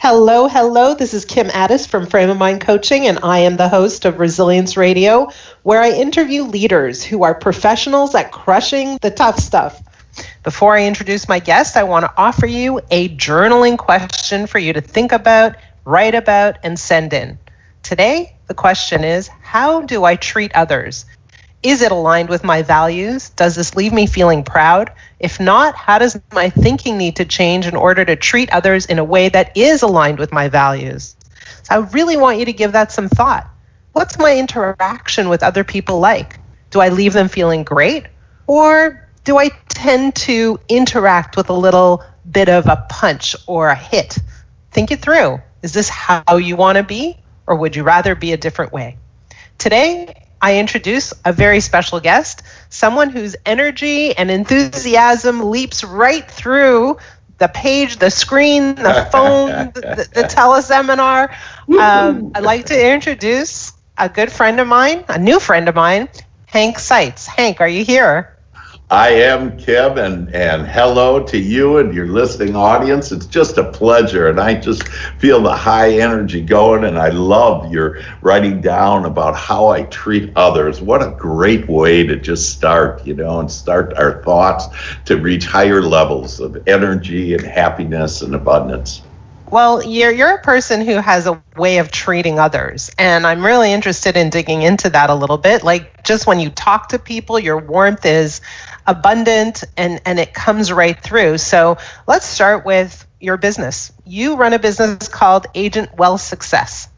Hello, hello. This is Kim Addis from Frame of Mind Coaching, and I am the host of Resilience Radio, where I interview leaders who are professionals at crushing the tough stuff. Before I introduce my guest, I want to offer you a journaling question for you to think about, write about, and send in. Today, the question is, how do I treat others? Is it aligned with my values? Does this leave me feeling proud? If not, how does my thinking need to change in order to treat others in a way that is aligned with my values? So I really want you to give that some thought. What's my interaction with other people like? Do I leave them feeling great? Or do I tend to interact with a little bit of a punch or a hit? Think it through. Is this how you want to be? Or would you rather be a different way? Today, I introduce a very special guest, someone whose energy and enthusiasm leaps right through the page, the screen, the phone, the teleseminar. I'd like to introduce a good friend of mine, a new friend of mine, Hank Seitz. Hank, are you here? I am, Kim, and hello to you and your listening audience. It's just a pleasure, and I just feel the high energy going, and I love your writing down about how I treat others. What a great way to just start, and start our thoughts to reach higher levels of energy and happiness and abundance. Well, you're a person who has a way of treating others, and I'm really interested in digging into that a little bit. Like, just when you talk to people, your warmth is abundant and it comes right through. So let's start with your business. You run a business called Agent Wealth Success.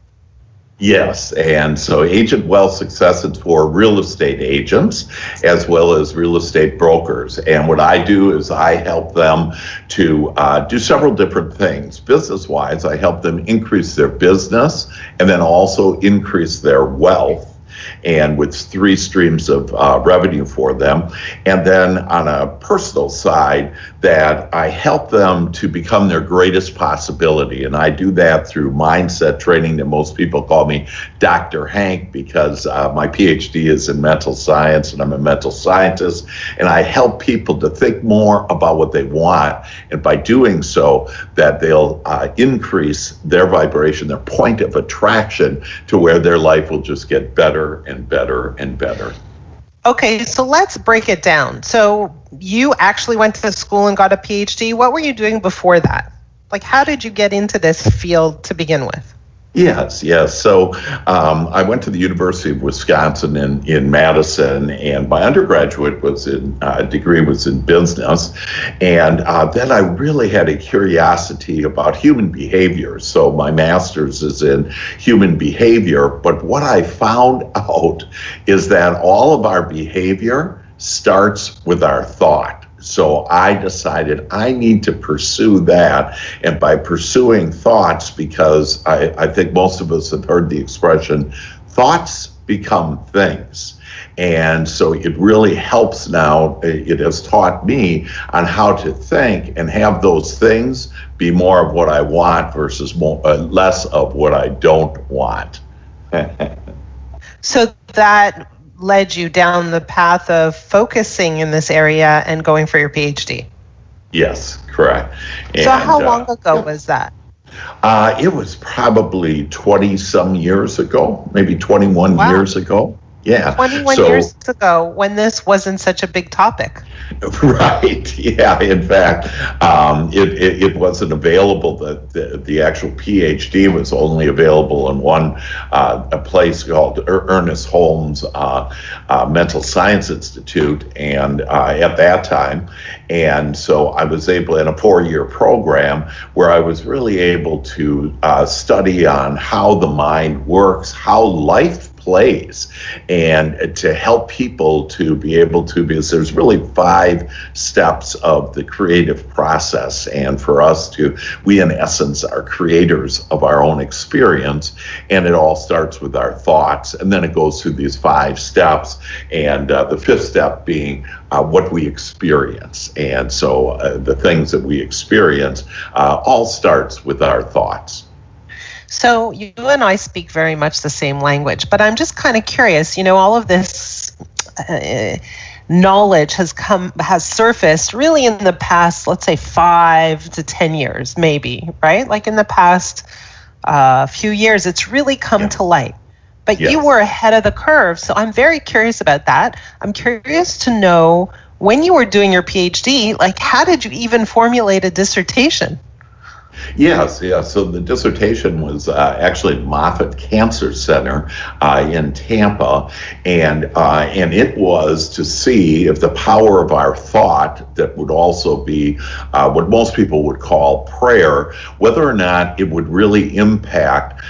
Yes, and so Agent Wealth Success is for real estate agents as well as real estate brokers. And what I do is I help them to do several different things. Business-wise, I help them increase their business and then also increase their wealth, and with 3 streams of revenue for them. And then on a personal side, that I help them to become their greatest possibility. And I do that through mindset training that most people call me Dr. Hank, because my PhD is in mental science and I'm a mental scientist. And I help people to think more about what they want. And by doing so, that they'll increase their vibration, their point of attraction, to where their life will just get better and better and better. Okay, so let's break it down. So you actually went to school and got a PhD. What were you doing before that? Like, how did you get into this field to begin with? Yes. So I went to the University of Wisconsin in Madison, and my undergraduate degree was in business. And then I really had a curiosity about human behavior. So my master's is in human behavior. But what I found out is that all of our behavior starts with our thought. So I decided I need to pursue that. And by pursuing thoughts, because I think most of us have heard the expression, thoughts become things. And so it really helps now. It has taught me on how to think and have those things be more of what I want versus less of what I don't want. So that led you down the path of focusing in this area and going for your PhD. Yes, correct. So how long ago was that? It was probably 20 some years ago, maybe 21 years ago. Yeah. 21 years ago, when this wasn't such a big topic. Right. Yeah. In fact, it wasn't available. The actual PhD was only available in a place called Ernest Holmes Mental Science Institute, and at that time, and so I was able, in a 4-year program, where I was really able to study on how the mind works, how life plays, and to help people to be able to, because there's really 5 steps of the creative process. And for us we in essence are creators of our own experience. And it all starts with our thoughts. And then it goes through these 5 steps. And the 5th step being what we experience. And so the things that we experience all starts with our thoughts. So you and I speak very much the same language, but I'm just kind of curious, all of this knowledge has surfaced really in the past, let's say 5 to 10 years, maybe, right? Like in the past few years, it's really come to light. But you were ahead of the curve, so I'm very curious about that. I'm curious to know, when you were doing your PhD, like, how did you even formulate a dissertation? Yes. So the dissertation was actually at Moffitt Cancer Center in Tampa, and it was to see if the power of our thought, that would also be what most people would call prayer, whether or not it would really impact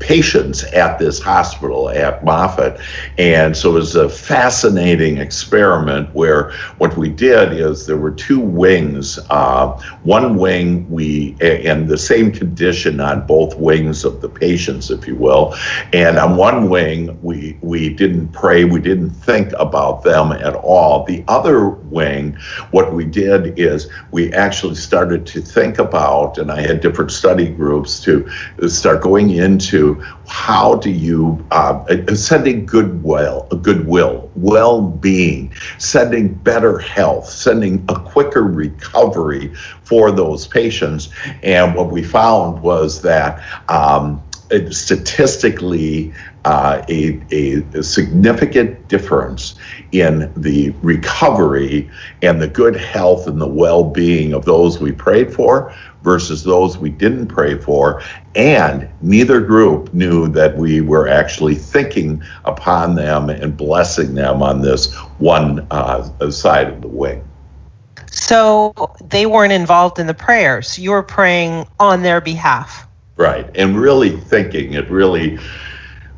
patients at this hospital at Moffitt. And so it was a fascinating experiment where what we did is there were two wings. One wing, and the same condition on both wings of the patients, if you will. And on one wing, we didn't pray, we didn't think about them at all. The other wing, what we did is we actually started to think about, and I had different study groups to start going into, how do you sending goodwill, well-being, sending better health, sending a quicker recovery for those patients. And what we found was that statistically, a significant difference in the recovery and the good health and the well-being of those we prayed for versus those we didn't pray for. And neither group knew that we were actually thinking upon them and blessing them on this one side of the wing. So they weren't involved in the prayers. You were praying on their behalf. Right. And really thinking,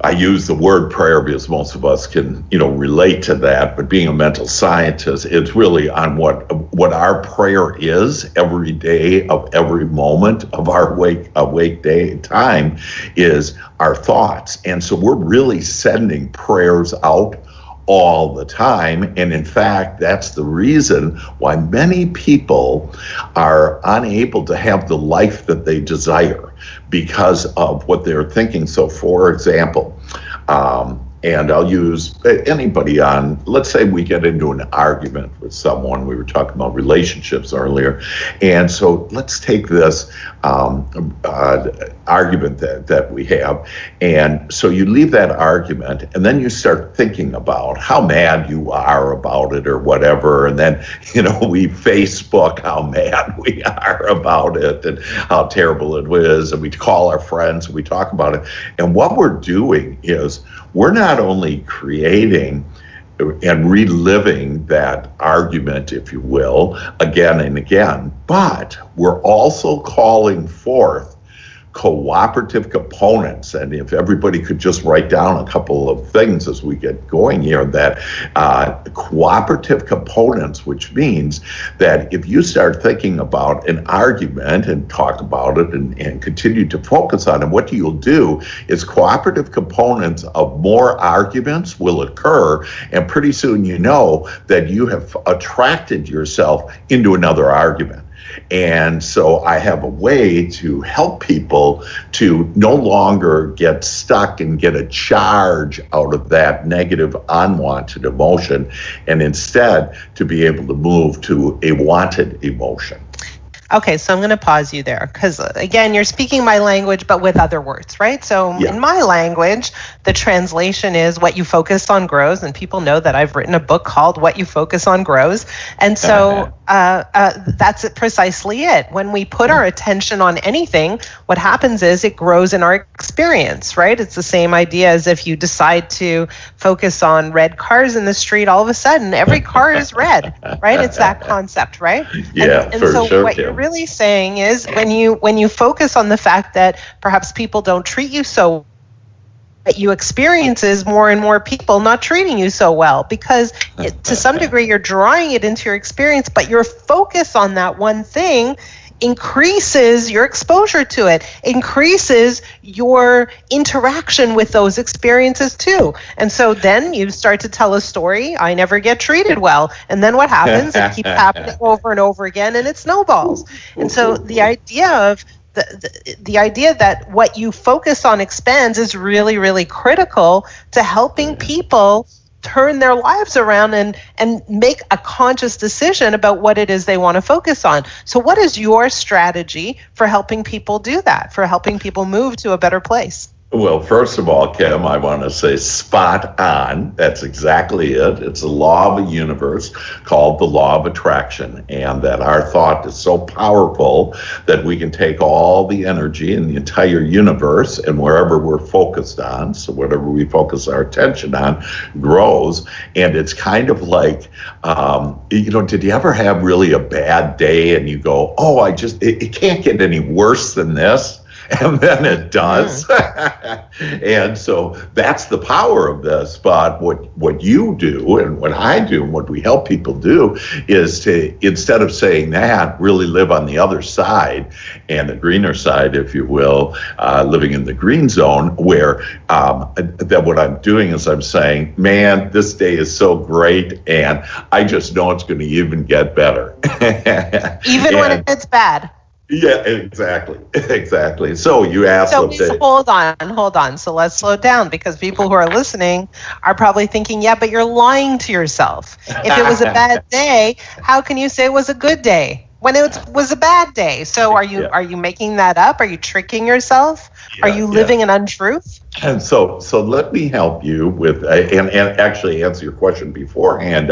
I use the word prayer because most of us can, relate to that. But being a mental scientist, it's really on what our prayer is every day of every moment of our awake day time is our thoughts. And so we're really sending prayers out all the time. And in fact, that's the reason why many people are unable to have the life that they desire, because of what they're thinking. So for example, and I'll use anybody on, let's say we get into an argument with someone. We were talking about relationships earlier. And so let's take this argument that we have. And so you leave that argument, and then you start thinking about how mad you are about it or whatever. And then, we Facebook how mad we are about it and how terrible it is. And we call our friends, and we talk about it. And what we're doing is we're not only creating and reliving that argument, if you will, again and again, but we're also calling forth cooperative components. And if everybody could just write down a couple of things as we get going here, that cooperative components, which means that if you start thinking about an argument and talk about it and continue to focus on it, what you'll do is cooperative components of more arguments will occur, and pretty soon you know that you have attracted yourself into another argument. And so I have a way to help people to no longer get stuck and get a charge out of that negative, unwanted emotion, and instead to be able to move to a wanted emotion. Okay, so I'm going to pause you there because, again, you're speaking my language, but with other words, right? So in my language, the translation is what you focus on grows, and people know that I've written a book called What You Focus On Grows. And so that's precisely it. When we put our attention on anything, what happens is it grows in our experience, right? It's the same idea as if you decide to focus on red cars in the street, all of a sudden, every car is red, right? It's that concept, right? And so sure, what you're really saying is when you focus on the fact that perhaps people don't treat you so, that you experience is more and more people not treating you so well, because to some degree you're drawing it into your experience, but your focus on that one thing increases your exposure to it, increases your interaction with those experiences too. And so then you start to tell a story, I never get treated well. And then what happens? It keeps happening over and over again, and it snowballs. And so the idea of the idea that what you focus on expands is really, really critical to helping people turn their lives around and make a conscious decision about what it is they want to focus on. So what is your strategy for helping people do that, for helping people move to a better place? Well, first of all, Kim, I want to say spot on. That's exactly it. It's a law of a universe called the law of attraction, and that our thought is so powerful that we can take all the energy in the entire universe and wherever we're focused on, so whatever we focus our attention on grows. And it's kind of like, did you ever have really a bad day and you go, oh, it can't get any worse than this? And then it does. And so that's the power of this. But what you do and what I do and what we help people do is to, instead of saying that, really live on the other side, and the greener side, if you will, living in the green zone, where that what I'm doing is I'm saying, man, this day is so great, and I just know it's going to even get better. Even when it's bad. Yeah, exactly. So you asked. So hold on. So let's slow down, because people who are listening are probably thinking, yeah, but you're lying to yourself. If it was a bad day, how can you say it was a good day when it was a bad day? So are you making that up? Are you tricking yourself? Are you living an untruth? And so let me help you with, and actually answer your question beforehand,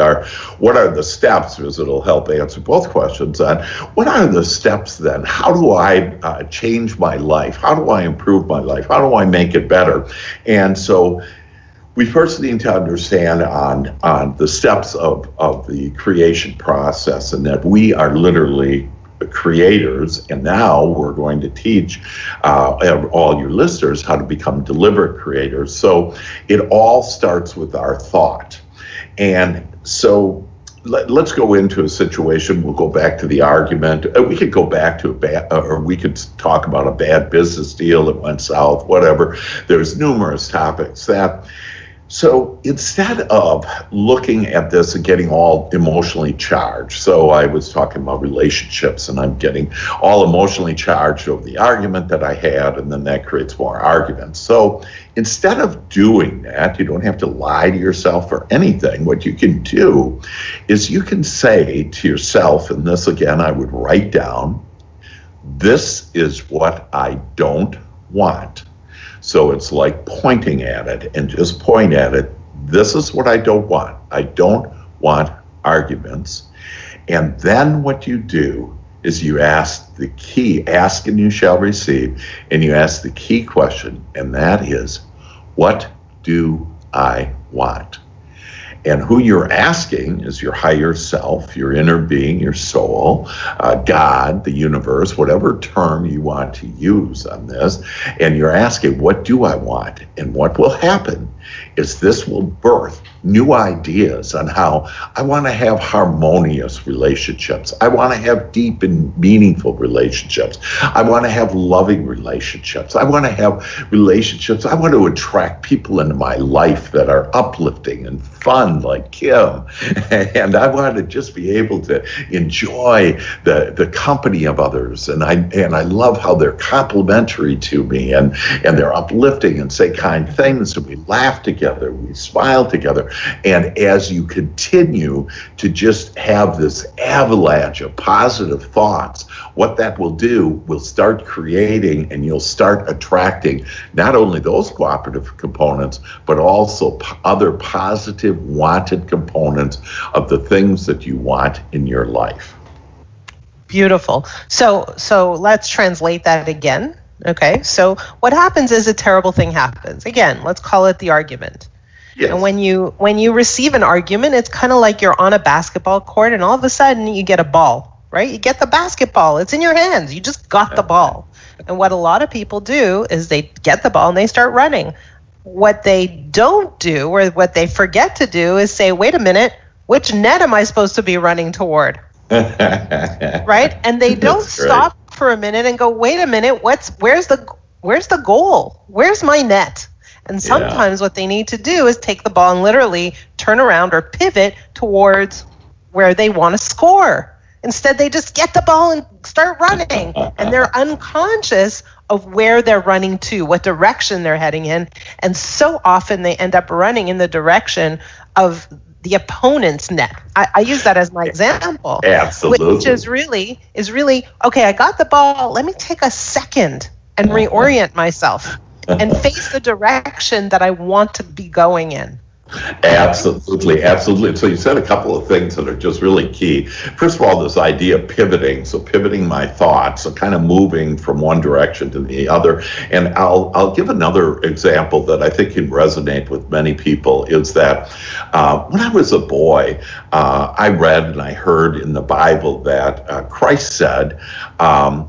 what are the steps, because it'll help answer both questions on what are the steps then? How do I change my life? How do I improve my life? How do I make it better? And so we first need to understand on the steps of the creation process, and that we are literally creators, and now we're going to teach all your listeners how to become deliberate creators. So it all starts with our thought. And so let's go into a situation. We'll go back to the argument. We could go back to or we could talk about a bad business deal that went south, whatever. There's numerous topics that. So instead of looking at this and getting all emotionally charged, so I was talking about relationships, and I'm getting all emotionally charged over the argument that I had, and then that creates more arguments. So instead of doing that, you don't have to lie to yourself or anything. What you can do is you can say to yourself, and this again I would write down, this is what I don't want. So it's like pointing at it, and just point at it. This is what I don't want. I don't want arguments. And then what you do is you ask the key, ask and you shall receive, and you ask the key question, and that is, what do I want? And who you're asking is your higher self, your inner being, your soul, God, the universe, whatever term you want to use on this. And you're asking, what do I want? And what will happen is this will birth new ideas on how I want to have harmonious relationships. I want to have deep and meaningful relationships. I want to have loving relationships. I want to have relationships. I want to attract people into my life that are uplifting and fun, like Kim. And I want to just be able to enjoy the company of others. And I love how they're complimentary to me, and they're uplifting and say kind things, and we laugh together, we smile together. And as you continue to just have this avalanche of positive thoughts, what that will do will start creating, and you'll start attracting not only those cooperative components, but also other positive wanted components of the things that you want in your life. Beautiful. So let's translate that again. Okay, so what happens is a terrible thing happens. Again, let's call it the argument. Yes. And when you receive an argument, it's kind of like you're on a basketball court, and all of a sudden you get a ball, right? You get the basketball. It's in your hands. You just got the ball. And what a lot of people do is they get the ball and they start running. What they don't do, or what they forget to do, is say, wait a minute, which net am I supposed to be running toward? Right? And they don't stop for a minute and go, wait a minute, where's the goal? Where's my net? And sometimes what they need to do is take the ball and literally turn around or pivot towards where they want to score. Instead, they just get the ball and start running. And they're unconscious of where they're running to, what direction they're heading in. And so often they end up running in the direction of the opponent's neck. I use that as my example. Absolutely. Which is really, okay, I got the ball. Let me take a second and reorient myself and face the direction that I want to be going in. Absolutely, absolutely. So you said a couple of things that are just really key. First of all, this idea of pivoting. So pivoting my thoughts, so kind of moving from one direction to the other. And I'll give another example that I think can resonate with many people. Is that when I was a boy, I read and I heard in the Bible that Christ said,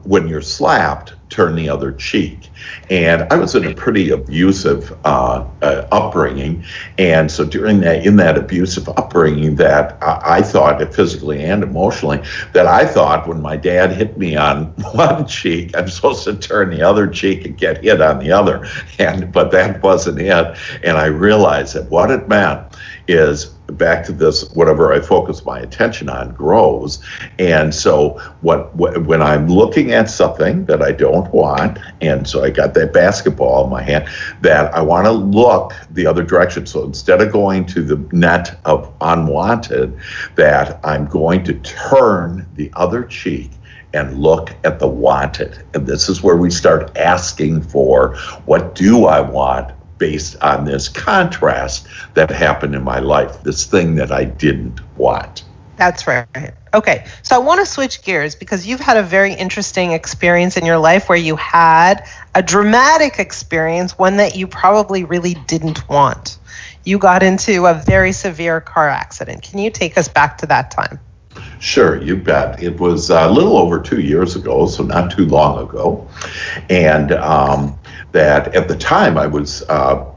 when you're slapped, turn the other cheek. And I was in a pretty abusive upbringing, and so in that abusive upbringing, that I thought, physically and emotionally, that I thought when my dad hit me on one cheek, I'm supposed to turn the other cheek and get hit on the other, but that wasn't it. And I realized that what it meant is, back to this, whatever I focus my attention on grows. And so when I'm looking at something that I don't want, and so I got that basketball in my hand, that I want to look the other direction. So instead of going to the net of unwanted, that I'm going to turn the other cheek and look at the wanted. And this is where we start asking for, what do I want, based on this contrast that happened in my life, this thing that I didn't want. That's right. Okay, so I want to switch gears, because you've had a very interesting experience in your life where you had a dramatic experience, one that you probably really didn't want. You got into a very severe car accident. Can you take us back to that time? Sure, you bet. It was a little over 2 years ago, so not too long ago. And that at the time I was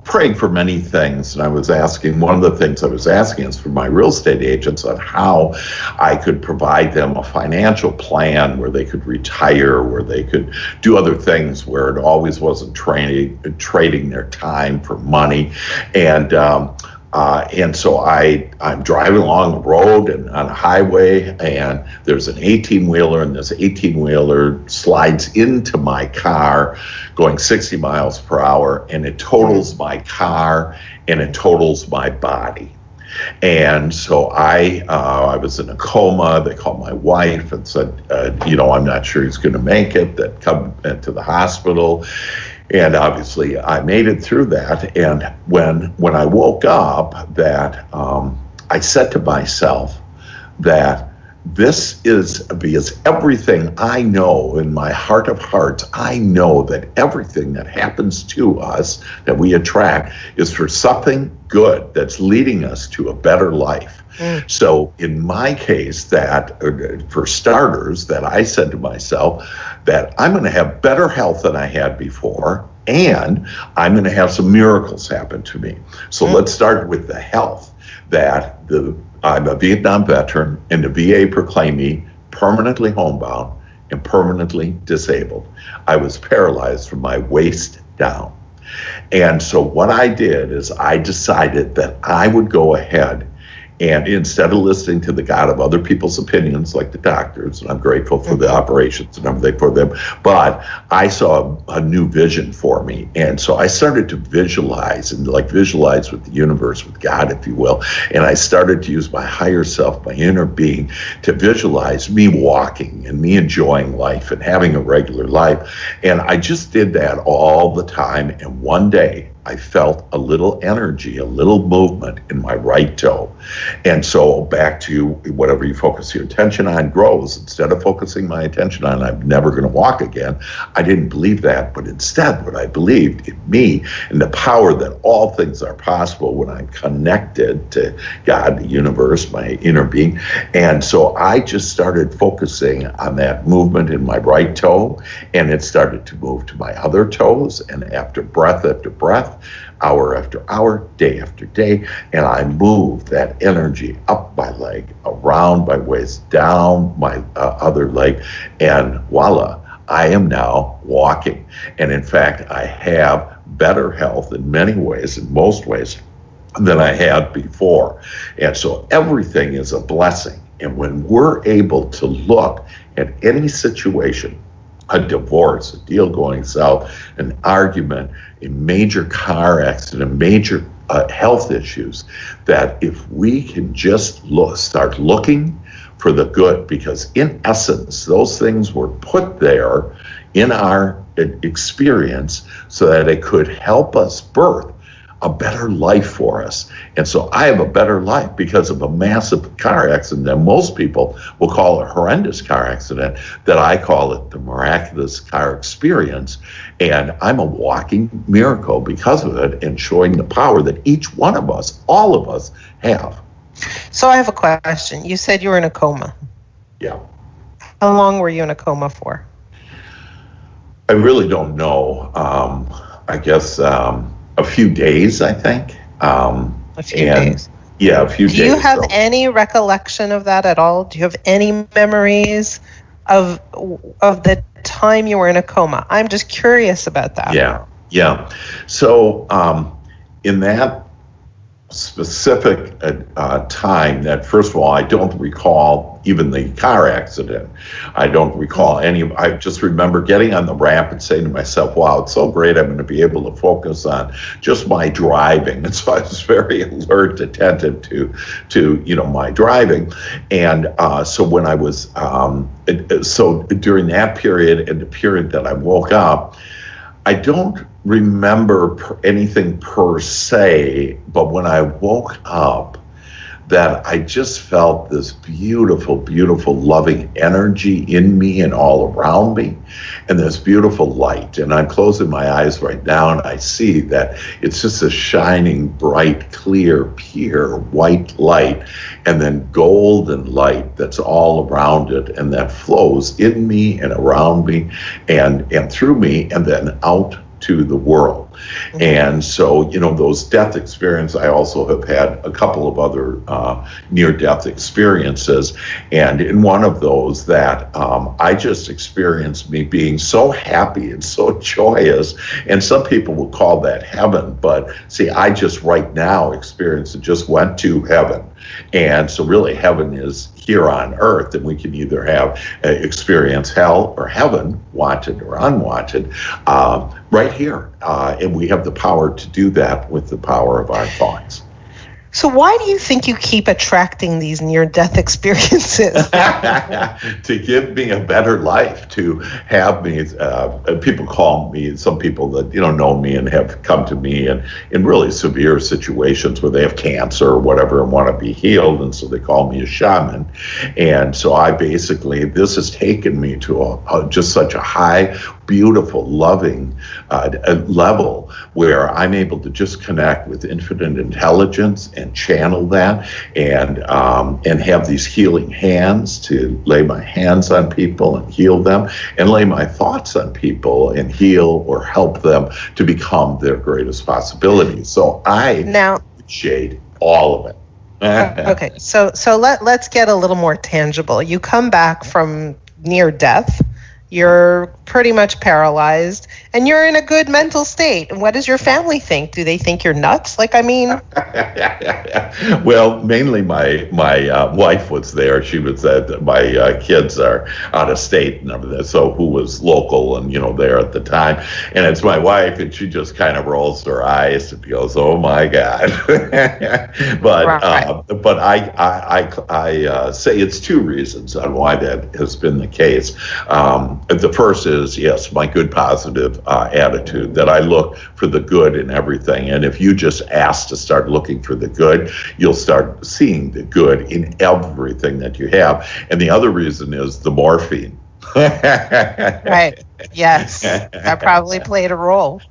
praying for many things, and I was asking, one of the things I was asking is for my real estate agents on how I could provide them a financial plan where they could retire, where they could do other things, where it always wasn't trading their time for money. And so I'm driving along the road and on a highway, and there's an 18-wheeler, and this 18-wheeler slides into my car going 60 miles per hour, and it totals my car and it totals my body. And so I was in a coma. They called my wife and said, I'm not sure he's going to make it, that come to the hospital. And obviously I made it through that. And when I woke up, that I said to myself that this is, because everything I know in my heart of hearts, I know that everything that happens to us that we attract is for something good that's leading us to a better life. So in my case, that for starters, that I said to myself that I'm going to have better health than I had before, and I'm going to have some miracles happen to me. So let's start with the health. That I'm a Vietnam veteran, and the VA proclaimed me permanently homebound and permanently disabled. I was paralyzed from my waist down. And so what I did is I decided that I would go ahead, and instead of listening to the God of other people's opinions, like the doctors, and I'm grateful for the operations and everything for them, but I saw a new vision for me. And so I started to visualize with the universe, with God, if you will. And I started to use my higher self, my inner being, to visualize me walking and me enjoying life and having a regular life. And I just did that all the time. And one day, I felt a little energy, a little movement in my right toe. And so back to whatever you focus your attention on grows. Instead of focusing my attention on I'm never going to walk again, I didn't believe that. But instead, what I believed in me and the power that all things are possible when I'm connected to God, the universe, my inner being. And so I just started focusing on that movement in my right toe, and it started to move to my other toes. And after breath, hour after hour, day after day, and I moved that energy up my leg, around my waist, down my other leg, and voila, I am now walking. And in fact, I have better health in many ways, in most ways, than I had before. And so everything is a blessing. And when we're able to look at any situation a divorce, a deal going south, an argument, a major car accident, major health issues, that if we can just start looking for the good, because in essence, those things were put there in our experience so that it could help us birth a better life for us. And so I have a better life because of a massive car accident that most people will call a horrendous car accident, that I call it the miraculous car experience. And I'm a walking miracle because of it, and showing the power that each one of us, all of us, have. So I have a question. You said you were in a coma. Yeah. How long were you in a coma for? I really don't know. I guess a few days, I think. A few days. Yeah, a few days. Do you have any recollection of that at all? Do you have any memories of the time you were in a coma? I'm just curious about that. Yeah. So in that specific time, that first of all, I don't recall even the car accident. I don't recall any. I just remember getting on the ramp and saying to myself, wow, it's so great, I'm going to be able to focus on just my driving. And so I was very alert, attentive to my driving. And so when I was so during that period and the period that I woke up, I don't remember anything per se, but when I woke up, that I just felt this beautiful, beautiful, loving energy in me and all around me, and this beautiful light. And I'm closing my eyes right now, and I see that it's just a shining, bright, clear, pure white light, and then golden light that's all around it, and that flows in me and around me and through me, and then out to the world. And so, those death experiences, I also have had a couple of other near-death experiences. And in one of those that I just experienced me being so happy and so joyous. And some people will call that heaven. But see, I just right now experienced it, just went to heaven. And so really heaven is here on earth, and we can either have experience hell or heaven, wanted or unwanted, right here. And we have the power to do that with the power of our thoughts. So why do you think you keep attracting these near-death experiences? To give me a better life, to have me, people call me, some people that know me and have come to me in really severe situations where they have cancer or whatever and want to be healed, and so they call me a shaman. And so I basically, this has taken me to just such a high, beautiful, loving level where I'm able to just connect with infinite intelligence and channel that, and have these healing hands to lay my hands on people and heal them, and lay my thoughts on people and heal or help them to become their greatest possibilities. So I appreciate all of it. Okay, so let's get a little more tangible. You come back from near death. You're pretty much paralyzed, and you're in a good mental state. And what does your family think? Do they think you're nuts? Well, mainly my wife was there. She was my kids are out of state and everything, so who was local and there at the time. And it's my wife, and she just kind of rolls her eyes and goes, "Oh my God!" But right. But I say it's two reasons on why that has been the case. The first is, yes, my good positive attitude, that I look for the good in everything. And if you just ask to start looking for the good, you'll start seeing the good in everything that you have. And the other reason is the morphine. Right. Yes. That probably played a role.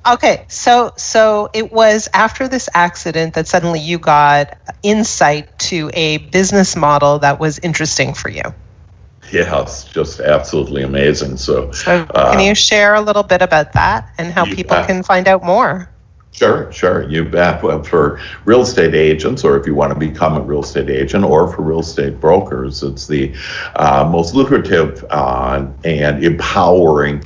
Okay. So it was after this accident that suddenly you got insight to a business model that was interesting for you. Yes, just absolutely amazing. So can you share a little bit about that and how people can find out more? Sure, you bet. Well, for real estate agents, or if you want to become a real estate agent, or for real estate brokers, it's the most lucrative and empowering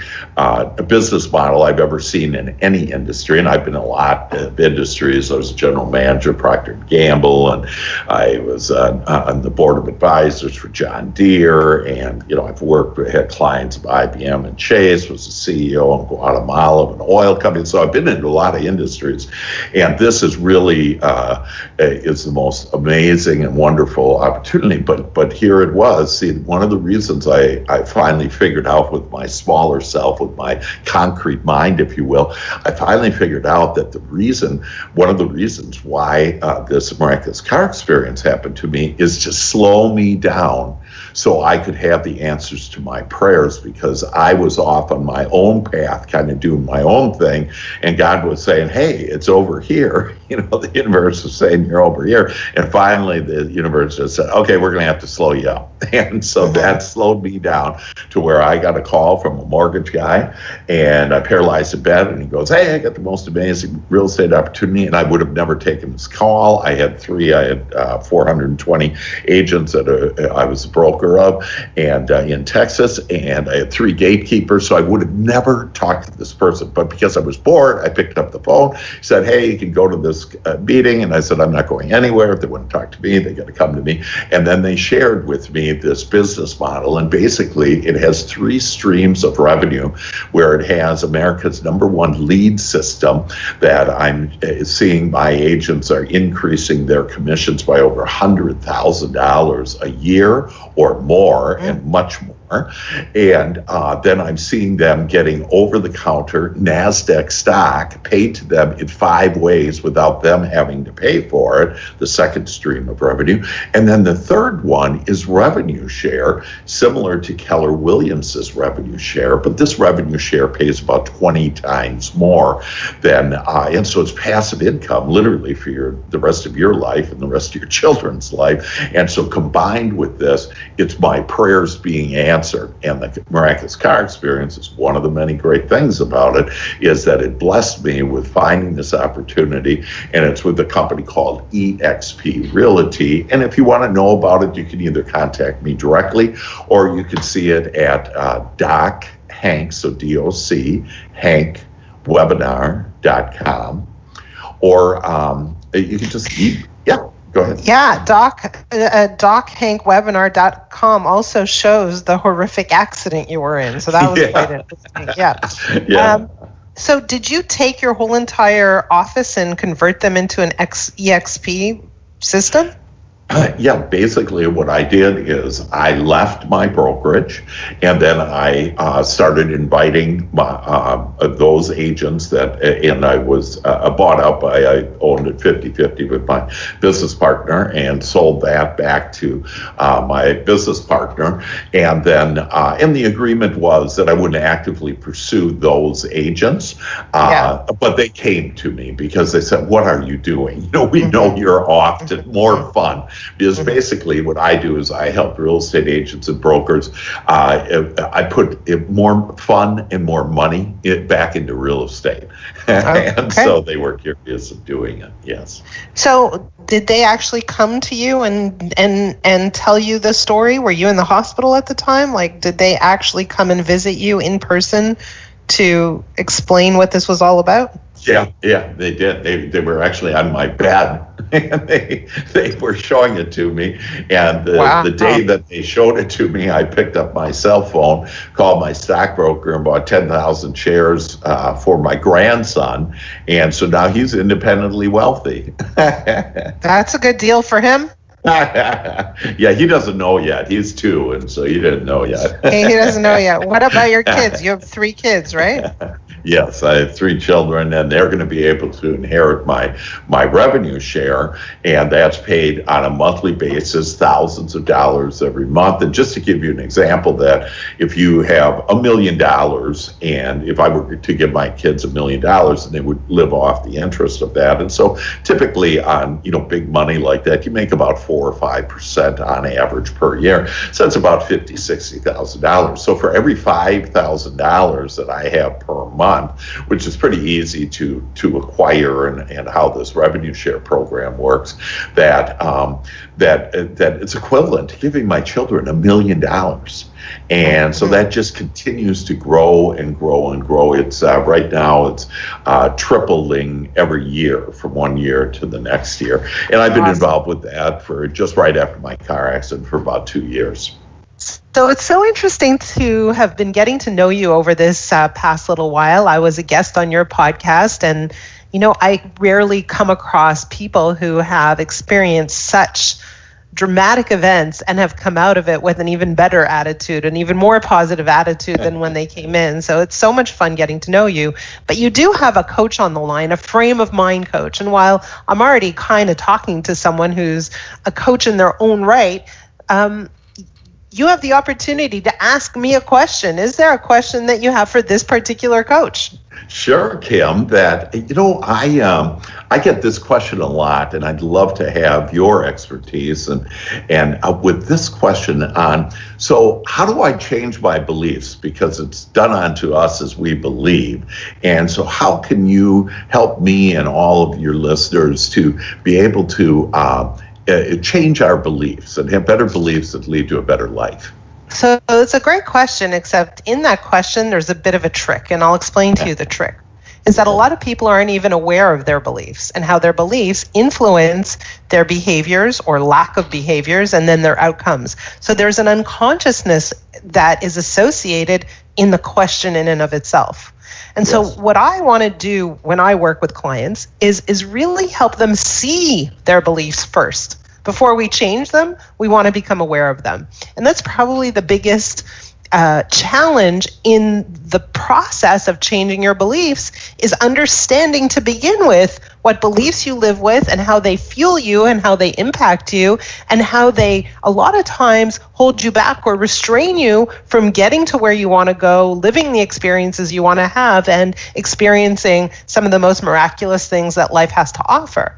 business model I've ever seen in any industry. And I've been in a lot of industries. I was a general manager, Procter & Gamble, and I was on the board of advisors for John Deere. And, I've had clients of IBM and Chase, was the CEO in Guatemala of an oil company. So I've been into a lot of industries. And this is really is the most amazing and wonderful opportunity. But here it was. See, one of the reasons I finally figured out with my smaller self, with my concrete mind, if you will, I finally figured out that one of the reasons why this miraculous car experience happened to me is to slow me down so I could have the answers to my prayers, because I was off on my own path, kind of doing my own thing, and God was saying, hey, it's over here. The universe was saying, you're over here. And finally, the universe just said, okay, we're going to have to slow you up. And so that slowed me down to where I got a call from a mortgage guy, and I paralyzed in bed, and he goes, hey, I got the most amazing real estate opportunity, and I would have never taken this call. I had 420 agents that I was a broker of, and in Texas, and I had 3 gatekeepers, so I would have never talked to this person. But because I was bored, I picked up the phone. He said, hey, you can go to this meeting, and I said, I'm not going anywhere. If they want to talk to me, they got to come to me. And then they shared with me this business model, and basically it has 3 streams of revenue, where it has America's #1 lead system that I'm seeing my agents are increasing their commissions by over $100,000 a year or more, and much more. And then I'm seeing them getting over-the-counter NASDAQ stock paid to them in 5 ways without them having to pay for it, the second stream of revenue. And then the third one is revenue share, similar to Keller Williams's revenue share, but this revenue share pays about 20 times more than, and so it's passive income, literally for the rest of your life and the rest of your children's life. And so combined with this, it's my prayers being answered. And the miraculous car experience is one of the many great things about it, is that it blessed me with finding this opportunity, and it's with a company called eXp Realty. And if you want to know about it, you can either contact me directly, or you can see it at Doc Hank, so DOC, Hank, webinar.com, or you can just go ahead. Yeah, DocHankWebinar.com also shows the horrific accident you were in. So that was quite interesting. Yeah. So did you take your whole entire office and convert them into an EXP system? Basically what I did is I left my brokerage, and then I started inviting those agents and I was bought up. I owned it 50-50 with my business partner, and sold that back to my business partner. And then, and the agreement was that I wouldn't actively pursue those agents, but they came to me because they said, what are you doing? We know you're off to more fun. Because basically what I do is I help real estate agents and brokers. I put more fun and more money back into real estate. And so they were curious of doing it, yes. So did they actually come to you and tell you the story? Were you in the hospital at the time? Like, did they actually come and visit you in person to explain what this was all about? Yeah, they did. They were actually on my bed, and they were showing it to me. And the day that they showed it to me, I picked up my cell phone, called my stockbroker, and bought 10,000 shares for my grandson. And so now he's independently wealthy. That's a good deal for him. Yeah, he doesn't know yet. He's 2, and so he didn't know yet. He doesn't know yet. What about your kids? You have 3 kids, right? Yes, I have 3 children, and they're going to be able to inherit my revenue share, and that's paid on a monthly basis, thousands of dollars every month. And just to give you an example, that if you have $1 million, and if I were to give my kids $1 million, then they would live off the interest of that. And so typically on big money like that, you make about 4 or 5% on average per year. So that's about $50,000, $60,000. So for every $5,000 that I have per month, which is pretty easy to acquire, and how this revenue share program works, that it's equivalent to giving my children $1 million. And so that just continues to grow and grow and grow. It's right now it's tripling every year from one year to the next year. And I've been involved with that for just right after my car accident for about 2 years. So it's so interesting to have been getting to know you over this past little while. I was a guest on your podcast, and I rarely come across people who have experienced such dramatic events and have come out of it with an even better attitude, an even more positive attitude than when they came in. So it's so much fun getting to know you. But you do have a coach on the line, a frame of mind coach. And while I'm already kind of talking to someone who's a coach in their own right, you have the opportunity to ask me a question. Is there a question that you have for this particular coach? Sure, Kim. That I get this question a lot, and I'd love to have your expertise and with this question on. So, how do I change my beliefs? Because it's done unto us as we believe, and so how can you help me and all of your listeners to be able to change our beliefs and have better beliefs that lead to a better life? So it's a great question, except in that question, there's a bit of a trick, and I'll explain to you the trick. Is that a lot of people aren't even aware of their beliefs and how their beliefs influence their behaviors or lack of behaviors and then their outcomes. So there's an unconsciousness that is associated in the question in and of itself. And so what I want to do when I work with clients is really help them see their beliefs first. Before we change them, we want to become aware of them. And that's probably the biggest challenge in the process of changing your beliefs, is understanding to begin with what beliefs you live with and how they fuel you and how they impact you and how they a lot of times hold you back or restrain you from getting to where you want to go, living the experiences you want to have, and experiencing some of the most miraculous things that life has to offer.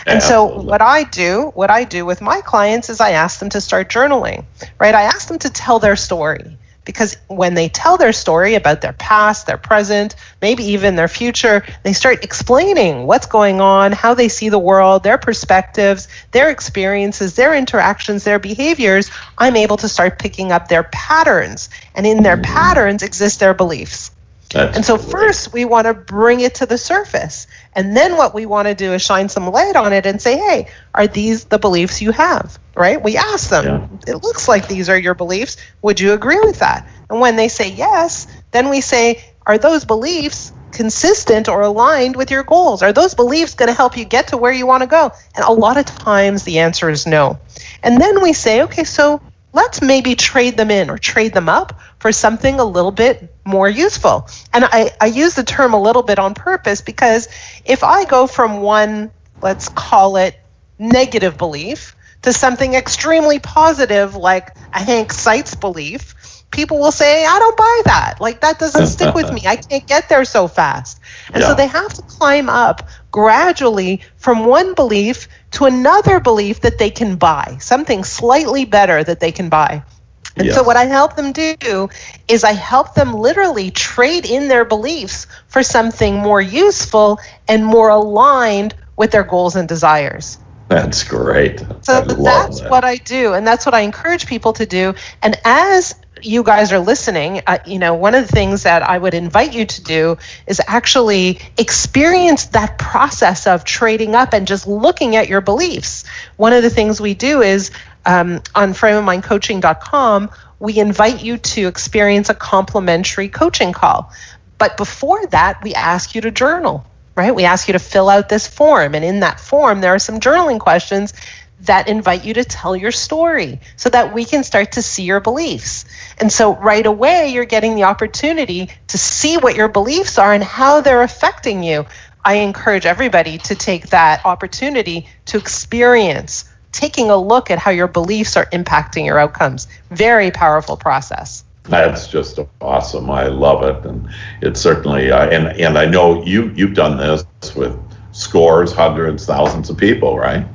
And so what I do with my clients is I ask them to start journaling, right? I ask them to tell their story. Because when they tell their story about their past, their present, maybe even their future, they start explaining what's going on, how they see the world, their perspectives, their experiences, their interactions, their behaviors. I'm able to start picking up their patterns. And in their patterns exist their beliefs. And so first we want to bring it to the surface. And then what we want to do is shine some light on it and say, hey, are these the beliefs you have? Right? We ask them, It looks like these are your beliefs. Would you agree with that? And when they say yes, then we say, are those beliefs consistent or aligned with your goals? Are those beliefs going to help you get to where you want to go? And a lot of times the answer is no. And then we say, okay, so let's maybe trade them in or trade them up for something a little bit more useful. And I use the term a little bit on purpose, because if I go from one, let's call it negative belief, to something extremely positive like a Hank Seitz belief, people will say, I don't buy that. Like, that doesn't stick with me. I can't get there so fast. And so they have to climb up gradually from one belief to another belief that they can buy, something slightly better that they can buy. And so what I help them do is I help them literally trade in their beliefs for something more useful and more aligned with their goals and desires. That's great. So that's what I do, and that's what I encourage people to do. And as you guys are listening, one of the things that I would invite you to do is actually experience that process of trading up and just looking at your beliefs. One of the things we do is on frameofmindcoaching.com, we invite you to experience a complimentary coaching call. But before that, we ask you to journal, right? We ask you to fill out this form. And in that form, there are some journaling questions that invite you to tell your story so that we can start to see your beliefs. And so right away, you're getting the opportunity to see what your beliefs are and how they're affecting you. I encourage everybody to take that opportunity to experience taking a look at how your beliefs are impacting your outcomes. Very powerful process. That's just awesome. I love it. And it's certainly, and I know you've done this with scores, hundreds, thousands of people, right?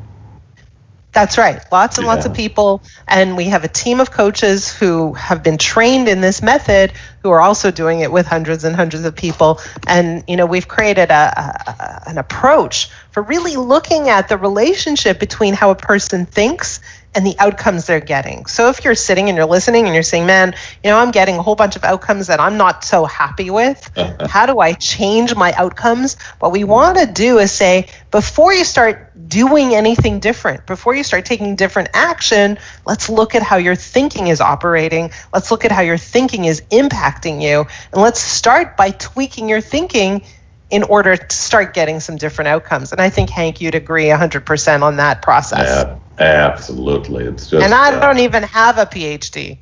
That's right. Lots and lots Yeah. of people. And we have a team of coaches who have been trained in this method who are also doing it with hundreds and hundreds of people. And, we've created an approach for really looking at the relationship between how a person thinks and the outcomes they're getting. So if you're sitting and you're listening and you're saying, man, I'm getting a whole bunch of outcomes that I'm not so happy with. How do I change my outcomes? What we want to do is say, before you start doing anything different, before you start taking different action, let's look at how your thinking is operating. Let's look at how your thinking is impacting you. And let's start by tweaking your thinking in order to start getting some different outcomes. And I think, Hank, you'd agree 100% on that process. Yeah, absolutely. It's just, and I don't even have a PhD.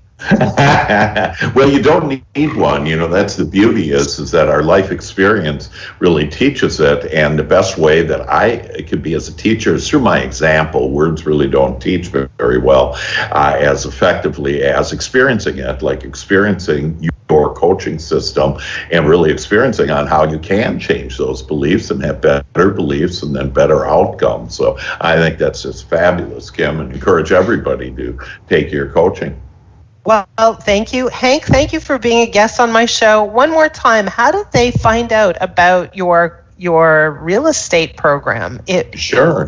Well, you don't need one. That's the beauty is that our life experience really teaches it. And the best way that I could be as a teacher is through my example. Words really don't teach very well as effectively as experiencing it, like experiencing your coaching system and really experiencing on how you can change those beliefs and have better beliefs and then better outcomes. So I think that's just fabulous, Kim, and encourage everybody to take your coaching. Well, thank you. Hank, thank you for being a guest on my show. One more time, how do they find out about your real estate program? Sure.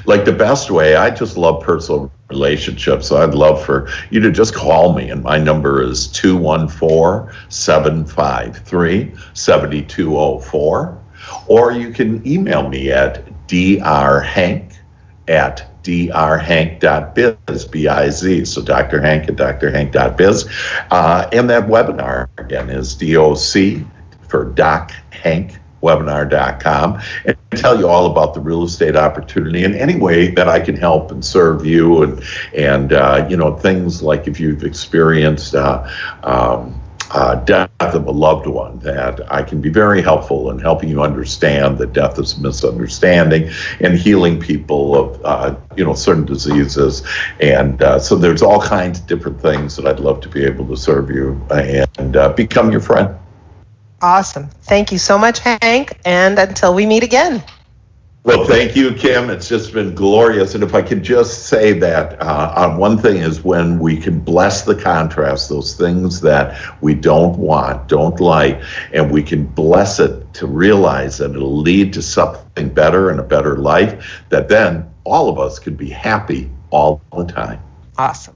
Like the best way, I just love personal relationships. So I'd love for you to just call me, and my number is 214-753-7204. Or you can email me at drhank@drhank.biz, B-I-Z, so Dr. Hank at drhank.biz. And that webinar, again, is DOC for Doc Hank, webinar.com, and tell you all about the real estate opportunity in any way that I can help and serve you, and things like if you've experienced death of a loved one, that I can be very helpful in helping you understand that death is a misunderstanding and healing people of certain diseases. And so there's all kinds of different things that I'd love to be able to serve you and become your friend. Awesome. Thank you so much, Hank. And until we meet again. Well, thank you, Kim. It's just been glorious. And if I could just say that on one thing is when we can bless the contrast, those things that we don't want, don't like, and we can bless it to realize that it'll lead to something better and a better life, that then all of us could be happy all the time. Awesome.